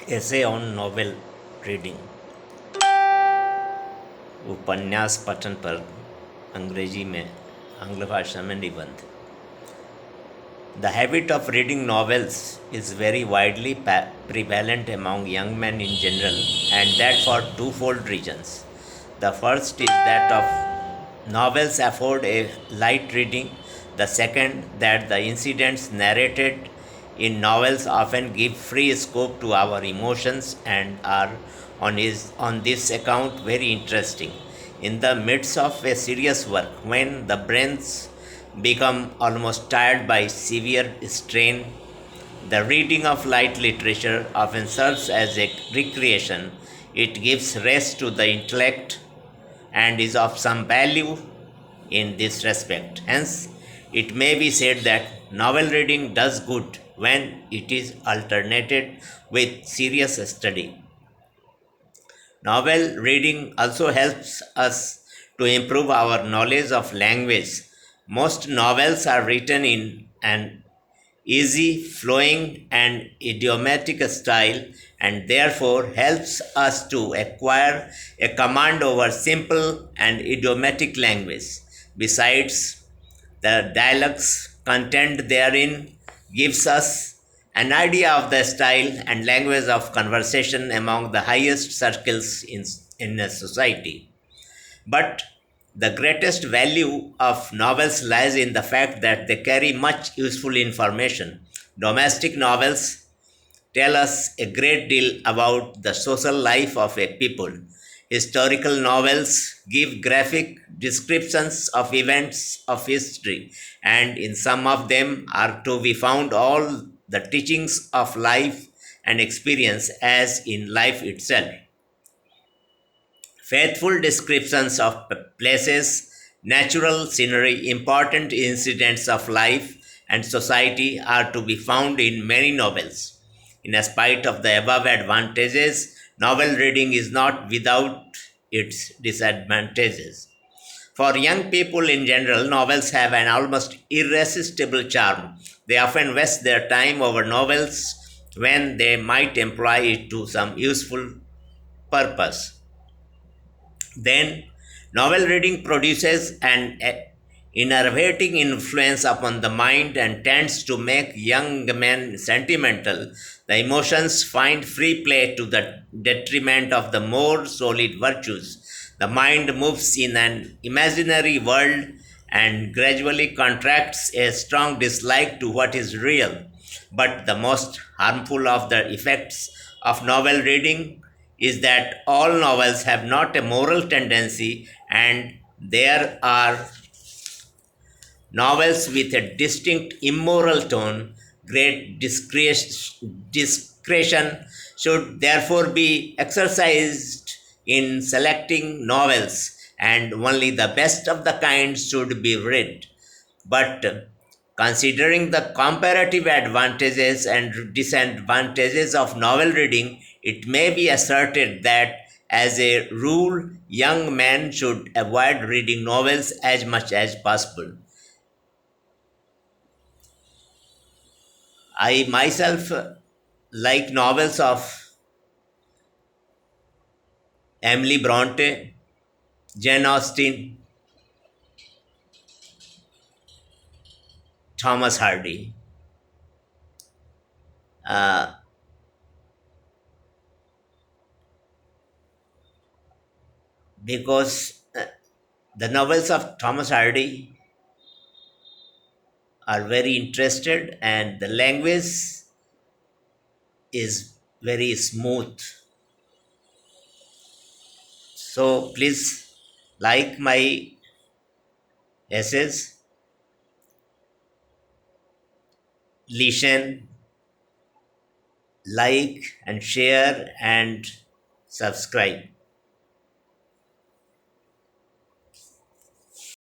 essay on novel reading. उपन्यास पठन पर अंग्रेजी में आंग्ल भाषा में निबंध. The habit of reading novels is very widely prevalent among young men in general, and that for twofold reasons. The first is that of novels afford a light reading. The second, that the incidents narrated in novels often give free scope to our emotions and are on this account very interesting. In the midst of a serious work, when the brains become almost tired by severe strain, the reading of light literature often serves as a recreation. It gives rest to the intellect and is of some value in this respect. Hence, it may be said that novel reading does good when it is alternated with serious study. Novel reading also helps us to improve our knowledge of language. Most novels are written in an easy, flowing, and idiomatic style, and therefore helps us to acquire a command over simple and idiomatic language. Besides, the dialogues contained therein gives us an idea of the style and language of conversation among the highest circles in a society. But the greatest value of novels lies in the fact that they carry much useful information. Domestic novels tell us a great deal about the social life of a people. Historical novels give graphic descriptions of events of history, and in some of them are to be found all the teachings of life and experience as in life itself. Faithful descriptions of places, natural scenery, important incidents of life and society are to be found in many novels. In spite of the above advantages, novel reading is not without its disadvantages. For young people in general, novels have an almost irresistible charm. They often waste their time over novels when they might employ it to some useful purpose. Then, novel reading produces an enervating influence upon the mind and tends to make young men sentimental. The emotions find free play to the detriment of the more solid virtues. The mind moves in an imaginary world and gradually contracts a strong dislike to what is real. But the most harmful of the effects of novel reading is that all novels have not a moral tendency, and there are novels with a distinct immoral tone. Great discretion should therefore be exercised in selecting novels, and only the best of the kind should be read. But considering the comparative advantages and disadvantages of novel reading, it may be asserted that, as a rule, young men should avoid reading novels as much as possible. I myself like novels of Emily Bronte, Jane Austen, Thomas Hardy, uh, because the novels of Thomas Hardy are very interested and the language is very smooth. So please like my essays, listen, like and share and subscribe.